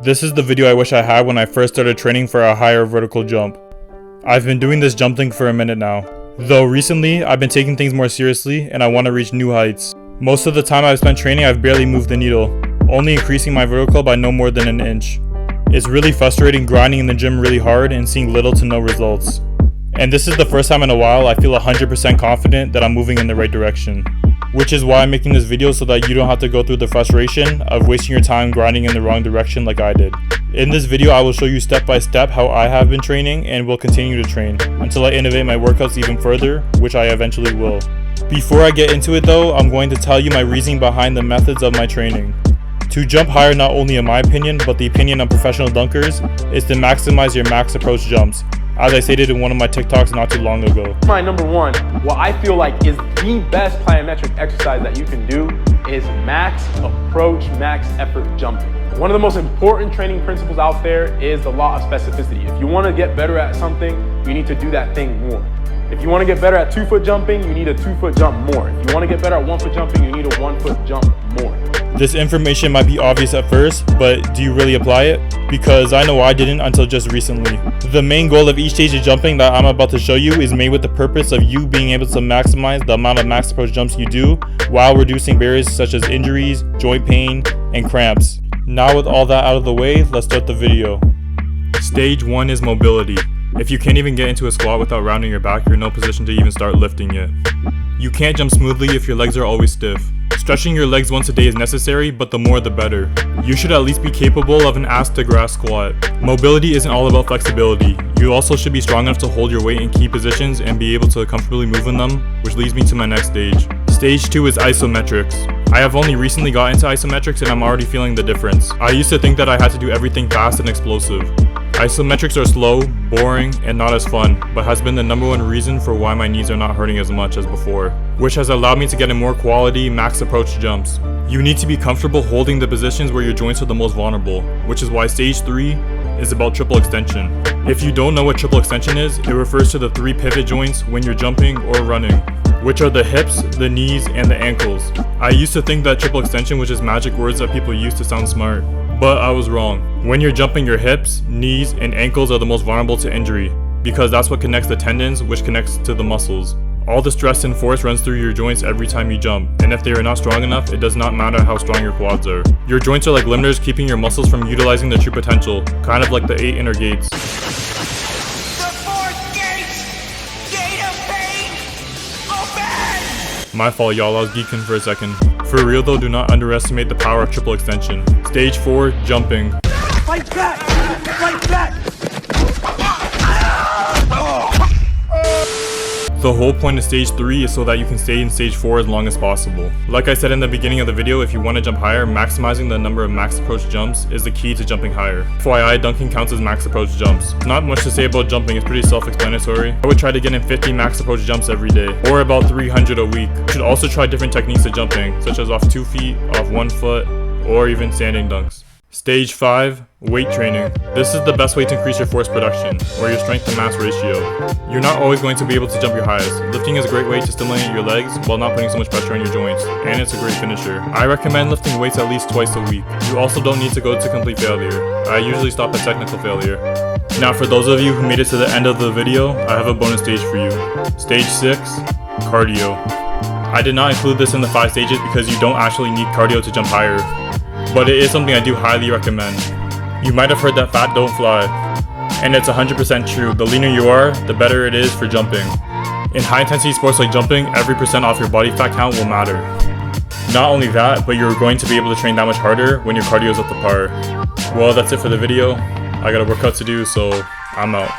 This is the video I wish I had when I first started training for a higher vertical jump. I've been doing this jump thing for a minute now. Though recently, I've been taking things more seriously and I want to reach new heights. Most of the time I've spent training, I've barely moved the needle, only increasing my vertical by no more than an inch. It's really frustrating grinding in the gym really hard and seeing little to no results. And this is the first time in a while I feel 100% confident that I'm moving in the right direction. Which is why I'm making this video, so that you don't have to go through the frustration of wasting your time grinding in the wrong direction like I did. In this video I will show you step by step how I have been training and will continue to train until I innovate my workouts even further, which I eventually will. Before I get into it though, I'm going to tell you my reasoning behind the methods of my training. To jump higher, not only in my opinion, but the opinion of professional dunkers, is to maximize your max approach jumps, as I stated in one of my TikToks not too long ago. My number one, what I feel like is the best plyometric exercise that you can do is max approach, max effort jumping. One of the most important training principles out there is the law of specificity. If you want to get better at something, you need to do that thing more. If you want to get better at 2-foot jumping, you need a 2-foot jump more. If you want to get better at 1-foot jumping, you need a 1-foot jump more. This information might be obvious at first, but do you really apply it? Because I know I didn't until just recently. The main goal of each stage of jumping that I'm about to show you is made with the purpose of you being able to maximize the amount of max approach jumps you do while reducing barriers such as injuries, joint pain, and cramps. Now with all that out of the way, let's start the video. Stage 1 is mobility. If you can't even get into a squat without rounding your back, you're in no position to even start lifting yet. You can't jump smoothly if your legs are always stiff. Stretching your legs once a day is necessary, but the more the better. You should at least be capable of an ass to grass squat. Mobility isn't all about flexibility. You also should be strong enough to hold your weight in key positions and be able to comfortably move in them, which leads me to my next stage. Stage 2 is isometrics. I have only recently got into isometrics and I'm already feeling the difference. I used to think that I had to do everything fast and explosive. Isometrics are slow, boring, and not as fun, but has been the number one reason for why my knees are not hurting as much as before, which has allowed me to get in more quality max approach jumps. You need to be comfortable holding the positions where your joints are the most vulnerable, which is why stage 3 is about triple extension. If you don't know what triple extension is, it refers to the 3 pivot joints when you're jumping or running, which are the hips, the knees, and the ankles. I used to think that triple extension was just magic words that people use to sound smart, but I was wrong. When you're jumping, your hips, knees, and ankles are the most vulnerable to injury, because that's what connects the tendons, which connects to the muscles. All the stress and force runs through your joints every time you jump, and if they are not strong enough, it does not matter how strong your quads are. Your joints are like limiters, keeping your muscles from utilizing their true potential, kind of like the 8 inner gates. My fault, y'all, I was geeking for a second. For real though, do not underestimate the power of triple extension. Stage 4, jumping. Fight back! Fight back! The whole point of stage 3 is so that you can stay in stage 4 as long as possible. Like I said in the beginning of the video, if you want to jump higher, maximizing the number of max approach jumps is the key to jumping higher. FYI, dunking counts as max approach jumps. Not much to say about jumping, it's pretty self-explanatory. I would try to get in 50 max approach jumps every day, or about 300 a week. You should also try different techniques of jumping, such as off 2 feet, off 1 foot, or even standing dunks. Stage 5, weight training. This is the best way to increase your force production, or your strength to mass ratio. You're not always going to be able to jump your highest. Lifting is a great way to stimulate your legs while not putting so much pressure on your joints, and it's a great finisher. I recommend lifting weights at least twice a week. You also don't need to go to complete failure. I usually stop at technical failure. Now for those of you who made it to the end of the video, I have a bonus stage for you. Stage 6, cardio. I did not include this in the 5 stages because you don't actually need cardio to jump higher, but it is something I do highly recommend. You might have heard that fat don't fly, and it's 100% true. The leaner you are, the better it is for jumping. In high intensity sports like jumping, every percent off your body fat count will matter. Not only that, but you're going to be able to train that much harder when your cardio is up to par. Well, that's it for the video. I got a workout to do, so I'm out.